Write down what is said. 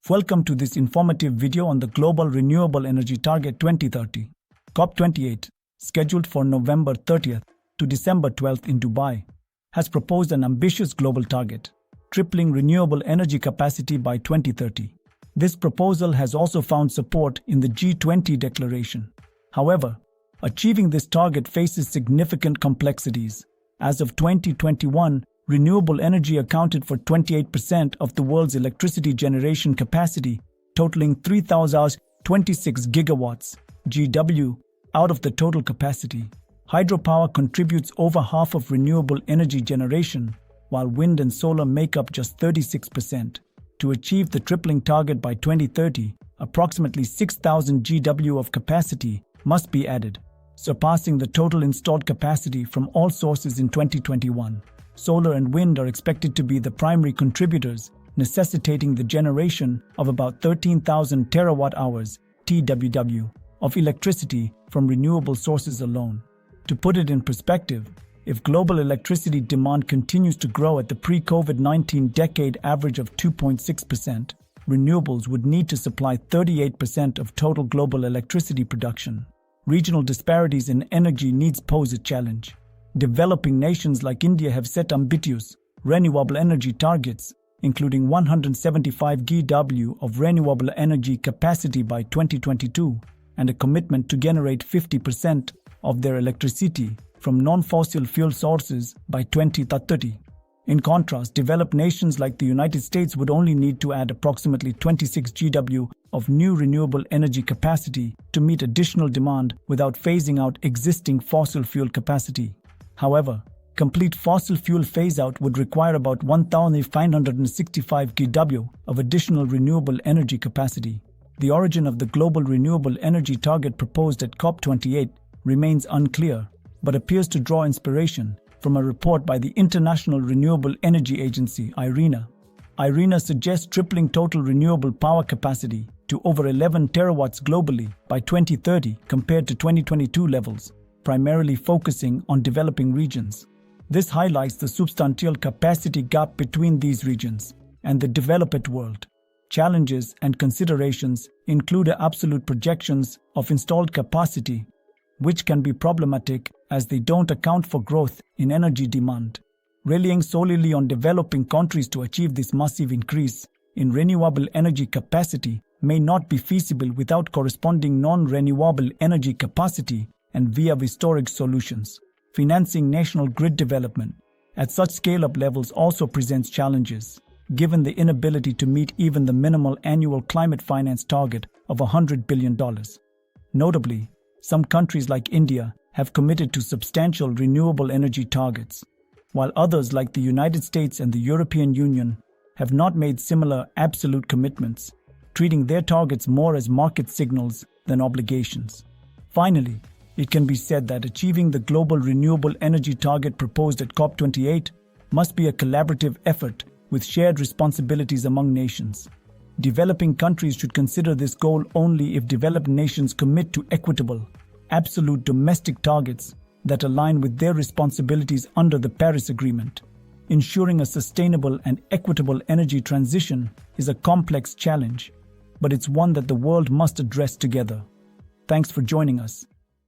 Welcome to this informative video on the Global Renewable Energy Target 2030. COP28, scheduled for November 30th to December 12th in Dubai, has proposed an ambitious global target, tripling renewable energy capacity by 2030. This proposal has also found support in the G20 declaration. However, achieving this target faces significant complexities. As of 2021, renewable energy accounted for 28% of the world's electricity generation capacity, totaling 3,026 gigawatts (GW) out of the total capacity. Hydropower contributes over half of renewable energy generation, while wind and solar make up just 36%. To achieve the tripling target by 2030, approximately 6,000 GW of capacity must be added, surpassing the total installed capacity from all sources in 2021. Solar and wind are expected to be the primary contributors, necessitating the generation of about 13,000 terawatt-hours (TWW) of electricity from renewable sources alone. To put it in perspective, if global electricity demand continues to grow at the pre-COVID-19 decade average of 2.6%, renewables would need to supply 38% of total global electricity production. Regional disparities in energy needs pose a challenge. Developing nations like India have set ambitious, renewable energy targets, including 175 GW of renewable energy capacity by 2022 and a commitment to generate 50% of their electricity from non-fossil fuel sources by 2030. In contrast, developed nations like the United States would only need to add approximately 26 GW of new renewable energy capacity to meet additional demand without phasing out existing fossil fuel capacity. However, complete fossil fuel phase-out would require about 1,565 GW of additional renewable energy capacity. The origin of the global renewable energy target proposed at COP28 remains unclear, but appears to draw inspiration from a report by the International Renewable Energy Agency (IRENA). IRENA suggests tripling total renewable power capacity to over 11 terawatts globally by 2030 compared to 2022 levels, primarily focusing on developing regions. This highlights the substantial capacity gap between these regions and the developed world. Challenges and considerations include absolute projections of installed capacity, which can be problematic as they don't account for growth in energy demand. Relying solely on developing countries to achieve this massive increase in renewable energy capacity may not be feasible without corresponding non-renewable energy capacity and via storage solutions. Financing national grid development at such scale-up levels also presents challenges, given the inability to meet even the minimal annual climate finance target of $100 billion. Notably, some countries like India have committed to substantial renewable energy targets, while others like the United States and the European Union have not made similar absolute commitments, treating their targets more as market signals than obligations. Finally, it can be said that achieving the global renewable energy target proposed at COP28 must be a collaborative effort with shared responsibilities among nations. Developing countries should consider this goal only if developed nations commit to equitable, absolute domestic targets that align with their responsibilities under the Paris Agreement. Ensuring a sustainable and equitable energy transition is a complex challenge, but it's one that the world must address together. Thanks for joining us.